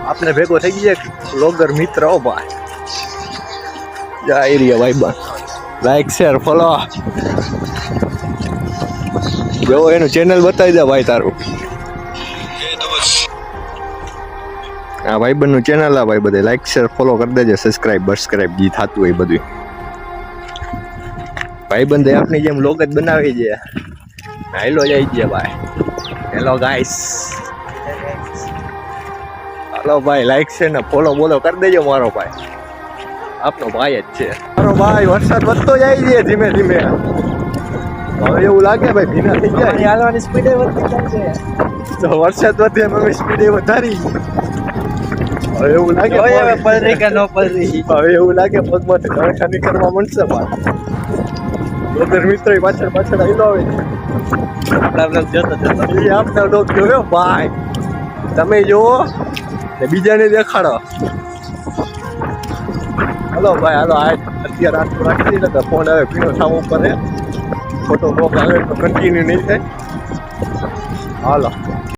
આપણે ભેગો થઈ ગયા વ્લોગર મિત્ર હો ભાઈ. જય રે ભાઈ બન, લાઈક શેર ફોલો. જો એનું ચેનલ બતાવી દે ભાઈ તારું. આ ભાઈબંધ નું ચેનલ આ ભાઈ બધે લાઈક શેર ફોલો કરી દેજો, સબસ્ક્રાઇબ જે થતું હોય બધું. ભાઈબંધ આપની જેમ લોક જ બનાવી છે. હાલો જાય છે ભાઈ. હેલો ગાઈસ, હાલો ભાઈ લાઈક છે ને ફોલો બોલો કરી દેજો. મારો ભાઈ આપનો ભાઈ જ છે. મારો ભાઈ વરસાદ વધતો જાય છે ધીમે ધીમે. હવે એવું લાગે ભાઈ ભીના થઈ જાય. હાલવાની સ્પીડ વધતી જાય છે. તો વરસાદ વધે એમ સ્પીડ વધારી. હવે એવું લાગે હવે પલરી કે ન પલરી. હવે એવું લાગે પગમાંથી ધડકા નીકળવા માંડશે ભાઈ. બ્રધર મિત્ર પાછળ આવેલો આવે છે. એ આપના ડોગ જોયો ભાઈ, તમે જોવો ને બીજાને દેખાડો. હલો ભાઈ હાલો. અત્યારે આટલું રાખી દે તો ફોન આવે પીનો થાવ ઉપર. ફોટો બ્લોક આવે તો કન્ટિન્યુ નહીં થાય. હાલો.